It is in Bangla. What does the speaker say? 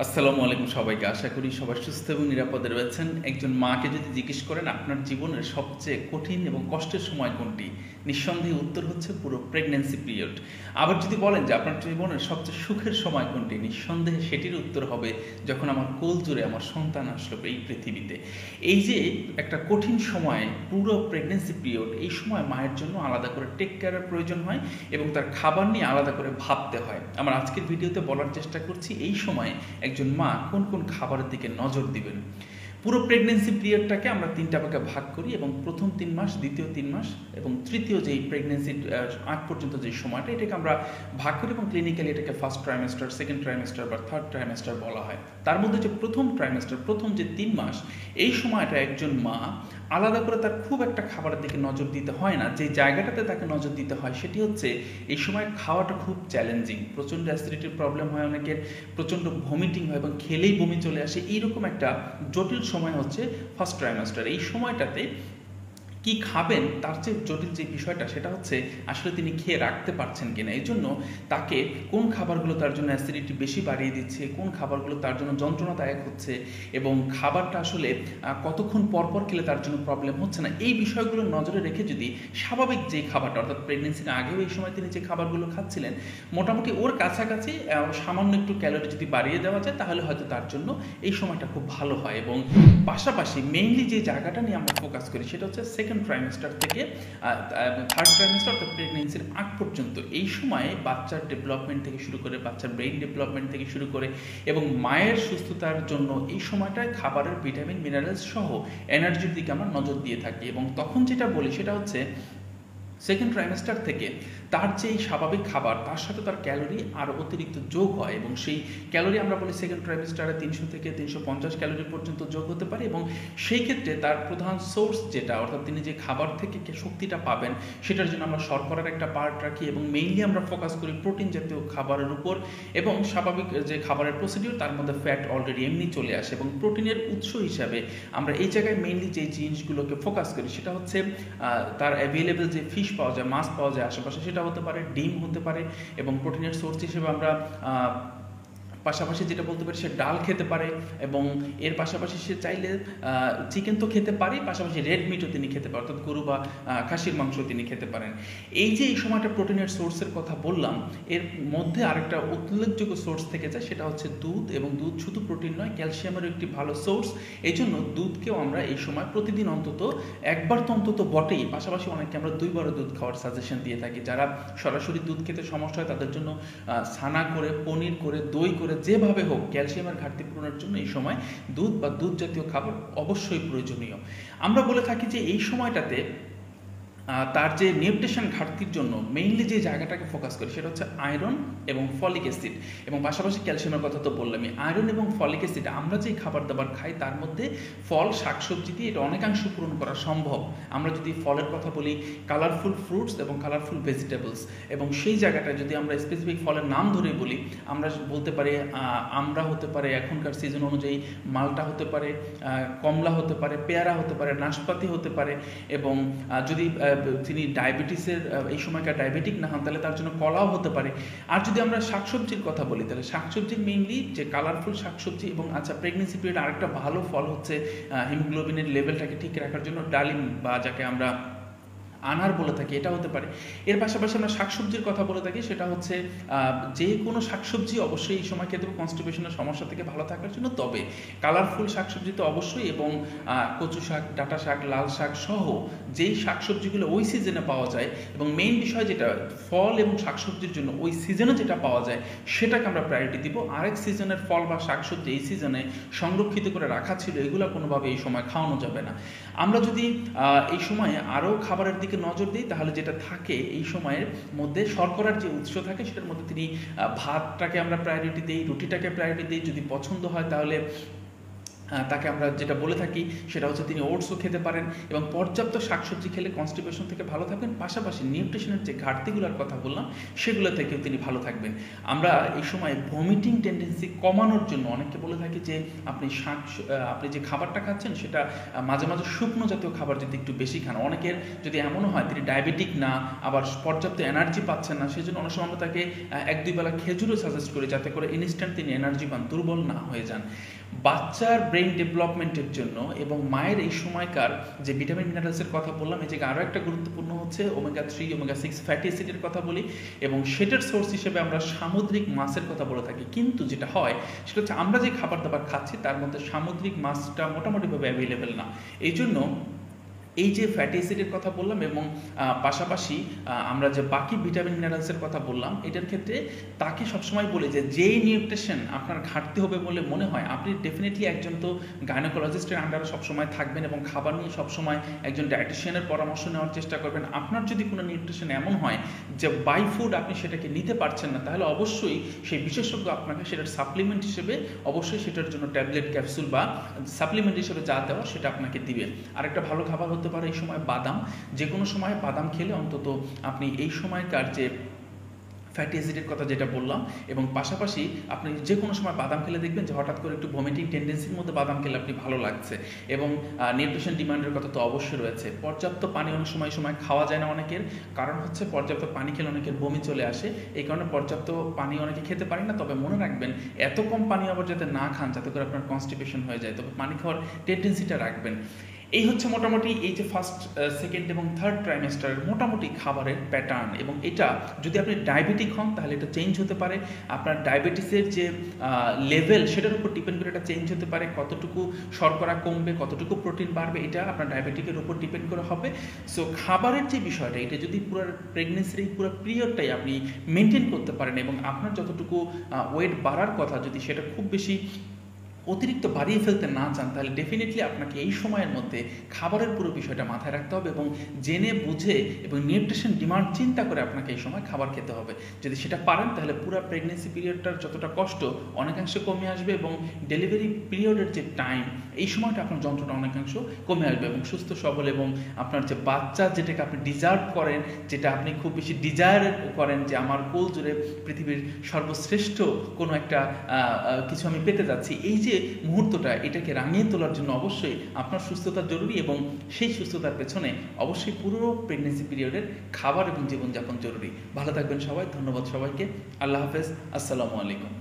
আসসালামু আলাইকুম সবাইকে। আশা করি সবাই সুস্থ এবং নিরাপদে রয়েছেন। একজন মাকে যদি জিজ্ঞেস করেন আপনার জীবনের সবচেয়ে কঠিন এবং কষ্টের সময় কোনটি, নিঃসন্দেহে উত্তর হচ্ছে পুরো প্রেগন্যান্সি পিরিয়ড। আবার যদি বলেন যে আপনার জীবনের সবচেয়ে সুখের সময় কোনটি, নিঃসন্দেহে সেটির উত্তর হবে যখন আমার কোল জুড়ে আমার সন্তান আসলো এই পৃথিবীতে। এই যে একটা কঠিন সময়, পুরো প্রেগন্যান্সি পিরিয়ড, এই সময় মায়ের জন্য আলাদা করে টেক কেয়ারের প্রয়োজন হয় এবং তার খাবার নিয়ে আলাদা করে ভাবতে হয়। আমার আজকের ভিডিওতে বলার চেষ্টা করছি এই সময় একজন মা কোন কোন খাবারের দিকে নজর দিবেন। পুরো প্রেগনেন্সি পিরিয়ডটাকে আমরা তিনটা ভাগে ভাগ করি এবং প্রথম 3 মাস, দ্বিতীয় 3 মাস এবং তৃতীয় যেই প্রেগনেন্সির আগ পর্যন্ত যে সময়টা, এটাকে আমরা ভাগ করি এবং ক্লিনিক্যালি এটাকে ফার্স্ট ট্রাইমেস্টার, সেকেন্ড ট্রাইমেস্টার বা থার্ড ট্রাইমেস্টার বলা হয়। তার মধ্যে যে প্রথম ট্রাইমেস্টার, প্রথম যে 3 মাস, এই সময়টা একজন মা আলাদা করে তার খুব একটা খাবারের দিকে নজর দিতে হয় না। যে জায়গাটাতে তাকে নজর দিতে হয় সেটি হচ্ছে এই সময় খাওয়াটা খুব চ্যালেঞ্জিং, প্রচণ্ড অ্যাসিডিটির প্রবলেম হয় অনেকের, প্রচণ্ড ভমিটিং হয় এবং খেলেই বমি চলে আসে। এইরকম একটা জটিল সময় হচ্ছে ফার্স্ট ট্রাইমেস্টার। এই সময়টাতে কি খাবেন তার চেয়ে জটিল যে বিষয়টা সেটা হচ্ছে আসলে তিনি খেয়ে রাখতে পারছেন কিনা। এই জন্য তাকে কোন খাবারগুলো তার জন্য অ্যাসিডিটি বেশি বাড়িয়ে দিচ্ছে, কোন খাবারগুলো তার জন্য যন্ত্রণাদায়ক হচ্ছে এবং খাবারটা আসলে কতক্ষণ পরপর খেলে তার জন্য প্রবলেম হচ্ছে না, এই বিষয়গুলো নজরে রেখে যদি স্বাভাবিক যে খাবারটা, অর্থাৎ প্রেগনেন্সির আগেও এই সময় তিনি যে খাবারগুলো খাচ্ছিলেন মোটামুটি ওর কাছাকাছি সামান্য একটু ক্যালোরি যদি বাড়িয়ে দেওয়া যায় তাহলে হয়তো তার জন্য এই সময়টা খুব ভালো হয়। এবং পাশাপাশি মেইনলি যে জায়গাটা নিয়ে আমরা ফোকাস করি সেটা হচ্ছে সেকেন্ড ট্রাইমেস্টার থেকে থার্ড ট্রাইমেস্টার, অর্থাৎ প্রেগনেন্সির আগ পর্যন্ত। এই সময়ে বাচ্চার ডেভেলপমেন্ট থেকে শুরু করে, বাচ্চার ব্রেইন ডেভেলপমেন্ট থেকে শুরু করে এবং মায়ের সুস্থতার জন্য এই সময়টায় খাবারের ভিটামিন, মিনারেলস সহ এনার্জির দিকে আমরা নজর দিয়ে থাকি। এবং তখন যেটা বলি সেটা হচ্ছে সেকেন্ড ট্রাইমেস্টার থেকে তার যে স্বাভাবিক খাবার তার সাথে তার ক্যালোরি আরও অতিরিক্ত যোগ হয় এবং সেই ক্যালোরি আমরা বলি সেকেন্ড ট্রাইমেস্টারে 300 থেকে 350 ক্যালোরি পর্যন্ত যোগ হতে পারে। এবং সেই ক্ষেত্রে তার প্রধান সোর্স যেটা, অর্থাৎ তিনি যে খাবার থেকে শক্তিটা পাবেন সেটার জন্য আমরা শর্করার একটা পার্ট রাখি এবং মেইনলি আমরা ফোকাস করি প্রোটিন জাতীয় খাবারের উপর। এবং স্বাভাবিক যে খাবারের প্রসিডিউর তার মধ্যে ফ্যাট অলরেডি এমনি চলে আসে এবং প্রোটিনের উৎস হিসাবে আমরা এই জায়গায় মেইনলি যে জিনিসগুলোকে ফোকাস করি সেটা হচ্ছে তার অ্যাভেলেবেল যে ফিশ পাওয়া যায়, মাছ পাওয়া যায় আশেপাশে, সেটা হতে পারে, ডিম হতে পারে এবং প্রোটিনের সোর্স হিসেবে আমরা পাশাপাশি যেটা বলতে পারি সে ডাল খেতে পারে এবং এর পাশাপাশি সে চাইলে চিকেন তো খেতে পারে, পাশাপাশি রেড মিটও তিনি খেতে পারেন, অর্থাৎ গরু বা খাসির মাংস তিনি খেতে পারেন। এই যে এই সময়টা প্রোটিনের সোর্সের কথা বললাম, এর মধ্যে আরেকটা উল্লেখযোগ্য সোর্স থেকে যায় সেটা হচ্ছে দুধ। এবং দুধ শুধু প্রোটিন নয়, ক্যালসিয়ামেরও একটি ভালো সোর্স। এই জন্য দুধকেও আমরা এই সময় প্রতিদিন অন্তত একবার তো অন্তত বটেই, পাশাপাশি অনেকে আমরা 2 বারও দুধ খাওয়ার সাজেশন দিয়ে থাকি। যারা সরাসরি দুধ খেতে সমস্যা হয় তাদের জন্য ছানা করে, পনির করে, দই করে, যেভাবে হোক ক্যালসিয়ামের ঘাটতি পূরণের জন্য এই সময় দুধ বা দুধ জাতীয় খাবার অবশ্যই প্রয়োজনীয়। আমরা বলে থাকি যে এই সময়টাতে তার যে নিউট্রিশন ঘাটতির জন্য মেইনলি যে জায়গাটাকে ফোকাস করি সেটা হচ্ছে আয়রন এবং ফলিক অ্যাসিড এবং পাশাপাশি ক্যালসিয়ামের কথা তো বললামই। আয়রন এবং ফলিক অ্যাসিড আমরা যে খাবার দাবার খাই তার মধ্যে ফল, শাকসবজি দিয়ে এটা অনেকাংশ পূরণ করা সম্ভব। আমরা যদি ফলের কথা বলি, কালারফুল ফ্রুটস এবং কালারফুল ভেজিটেবলস, এবং সেই জায়গাটায় যদি আমরা স্পেসিফিক ফলের নাম ধরে বলি আমরা বলতে পারি আমরা হতে পারে, এখনকার সিজন অনুযায়ী মালটা হতে পারে, কমলা হতে পারে, পেয়ারা হতে পারে, নাশপাতি হতে পারে। এবং যদি তিনি ডায়াবেটিসের এই সময়কার ডায়াবেটিক না হন তাহলে তার জন্য কলাও হতে পারে। আর যদি আমরা শাকসবজির কথা বলি তাহলে শাকসবজির মেইনলি যে কালারফুল শাকসবজি এবং প্রেগনেন্সি পিরিয়ড আরেকটা ভালো ফল হচ্ছে হিমোগ্লোবিনের লেভেলটাকে ঠিক রাখার জন্য ডালিম বা যাকে আমরা আনার বলে থাকি, এটা হতে পারে। এর পাশাপাশি আমরা শাকসবজির কথা বলে থাকি, সেটা হচ্ছে যে কোনো শাকসবজি অবশ্যই এই সময় খেতে হবে কনস্টিপেশনের সমস্যা থেকে ভালো থাকার জন্য। তবে কালারফুল শাকসবজি তো অবশ্যই, এবং কচু শাক, ডাঁটা শাক, লাল শাক সহ যেই শাকসবজিগুলো ওই সিজনে পাওয়া যায়, এবং মেইন বিষয় যেটা ফল এবং শাকসবজির জন্য ওই সিজনে যেটা পাওয়া যায় সেটাকে আমরা প্রায়োরিটি দিব। আরেক সিজনের ফল বা শাকসবজি এই সিজনে সংরক্ষিত করে রাখা ছিল, এগুলো কোনোভাবে এই সময় খাওয়ানো যাবে না। আমরা যদি এই সময়ে আরও খাবারের দিকে নজর দিই তাহলে যেটা থাকে এই সময়ের মধ্যে শর্করার যে উৎস থাকে সেটার মধ্যে তিনি ভাতটাকে আমরা প্রায়োরিটি দিই, রুটিটাকে প্রায়োরিটি দিই। যদি পছন্দ হয় তাহলে তাকে আমরা যেটা বলে থাকি সেটা হচ্ছে তিনি ওটসও খেতে পারেন এবং পর্যাপ্ত শাকসবজি খেলে কনস্টিপেশন থেকে ভালো থাকবেন, পাশাপাশি নিউট্রিশনের যে ঘাটতিগুলোর কথা বললাম সেগুলো থেকেও তিনি ভালো থাকবেন। আমরা এই সময় ভমিটিং টেন্ডেন্সি কমানোর জন্য অনেককে বলে থাকি যে আপনি যে খাবারটা খাচ্ছেন সেটা মাঝে মাঝে শুকনো জাতীয় খাবার যদি একটু বেশি খান। অনেকের যদি এমনও হয় তিনি ডায়াবেটিক না, আবার পর্যাপ্ত এনার্জি পাচ্ছেন না, সেই জন্য অনেক সময় আমরা তাকে 1-2 বেলা খেজুরও সাজেস্ট করি যাতে করে ইনস্ট্যান্ট তিনি এনার্জি পান, দুর্বল না হয়ে যান। বাচ্চার ব্রেন ডেভেলপমেন্টের জন্য এবং মায়ের এই সময়কার যে ভিটামিন মিনারেলসের কথা বললাম, এই জায়গায় আরও একটা গুরুত্বপূর্ণ হচ্ছে ওমেগা-3 ওমেগা-6 ফ্যাটি অ্যাসিডের কথা বলি এবং সেটার সোর্স হিসেবে আমরা সামুদ্রিক মাছের কথা বলে থাকি। কিন্তু যেটা হয় সেটা হচ্ছে আমরা যে খাবার দাবার খাচ্ছি তার মধ্যে সামুদ্রিক মাছটা মোটামুটিভাবে অ্যাভেলেবেল না। এই জন্য এই যে ফ্যাটি অ্যাসিডের কথা বললাম এবং পাশাপাশি আমরা যে বাকি ভিটামিন মিনারেলসের কথা বললাম, এটার ক্ষেত্রে তাকে সবসময় বলি যে যেই নিউট্রিশন আপনার ঘাটতি হবে বলে মনে হয়, আপনি ডেফিনেটলি একজন তো গাইনোকোলজিস্টের আন্ডারে সবসময় থাকবেন এবং খাবার নিয়ে সবসময় একজন ডায়েটিশিয়ানের পরামর্শ নেওয়ার চেষ্টা করবেন। আপনার যদি কোনো নিউট্রিশন এমন হয় যে বাই ফুড আপনি সেটাকে নিতে পারছেন না, তাহলে অবশ্যই সেই বিশেষজ্ঞ আপনাকে সেটার সাপ্লিমেন্ট হিসেবে অবশ্যই সেটার জন্য ট্যাবলেট, ক্যাপসুল বা সাপ্লিমেন্ট হিসেবে যা দেওয়া সেটা আপনাকে দিবে। আরেকটা ভালো খাবার হতে পারে এই সময় বাদাম। যে কোনো সময় বাদাম খেলে অন্তত আপনি এই সময়কার যে ফ্যাটি অ্যাসিডের কথা যেটা বললাম এবং পাশাপাশি আপনি যে কোনো সময় বাদাম খেলে দেখবেন যে হঠাৎ করে একটু ভমিটিং টেন্ডেন্সির মধ্যে বাদাম খেলে আপনি ভালো লাগছে। এবং নিউট্রিশন ডিমান্ডের কথা তো অবশ্যই রয়েছে। পর্যাপ্ত পানি অনেক সময় খাওয়া যায় না অনেকের, কারণ হচ্ছে পর্যাপ্ত পানি খেলে অনেকের বমি চলে আসে, এই কারণে পর্যাপ্ত পানি অনেকে খেতে পারে না। তবে মনে রাখবেন এত কম পানি আবার যাতে না খান যাতে করে আপনার কনস্টিপেশন হয়ে যায়, তবে পানি খাওয়ার টেন্ডেন্সিটা রাখবেন। এই হচ্ছে মোটামুটি এই যে ফার্স্ট, সেকেন্ড এবং থার্ড ট্রাইমেস্টারের মোটামুটি খাবারের প্যাটার্ন। এবং এটা যদি আপনি ডায়াবেটিক হন তাহলে এটা চেঞ্জ হতে পারে, আপনার ডায়াবেটিসের যে লেভেল সেটার উপর ডিপেন্ড করে এটা চেঞ্জ হতে পারে, কতটুকু শর্করা কমবে, কতটুকু প্রোটিন বাড়বে, এটা আপনার ডায়াবেটিকের উপর ডিপেন্ড করে হবে। সো খাবারের যে বিষয়টা, এটা যদি পুরো প্রেগনেন্সির এই পুরো পিরিয়ডটাই আপনি মেনটেন করতে পারেন এবং আপনার যতটুকু ওয়েট বাড়ার কথা যদি সেটা খুব বেশি অতিরিক্ত বাড়িয়ে ফেলতে না চান, তাহলে ডেফিনেটলি আপনাকে এই সময়ের মধ্যে খাবারের পুরো বিষয়টা মাথায় রাখতে হবে এবং জেনে বুঝে এবং নিউট্রিশন ডিমান্ড চিন্তা করে আপনাকে এই সময় খাবার খেতে হবে। যদি সেটা পারেন তাহলে পুরো প্রেগনেন্সি পিরিয়ডটার যতটা কষ্ট অনেকাংশে কমে আসবে এবং ডেলিভারি পিরিয়ডের যে টাইম, এই সময়টা আপনার যন্ত্রণা অনেকাংশ কমে আসবে এবং সুস্থ সবল এবং আপনার যে বাচ্চা যেটাকে আপনি ডিজার্ভ করেন, যেটা আপনি খুব বেশি ডিজায়ার করেন যে আমার কোল জুড়ে পৃথিবীর সর্বশ্রেষ্ঠ কোনো একটা কিছু আমি পেতে যাচ্ছি, এই যে মুহূর্তটা এটাকে রাঙিয়ে তোলার জন্য অবশ্যই আপনার সুস্থতা জরুরি এবং সেই সুস্থতার পেছনে অবশ্যই পুরো প্রেগনেন্সি পিরিয়ডের খাবার এবং জীবনযাপন জরুরি। ভালো থাকবেন সবাই, ধন্যবাদ সবাইকে, আল্লাহ হাফেজ, আসসালামু আলাইকুম।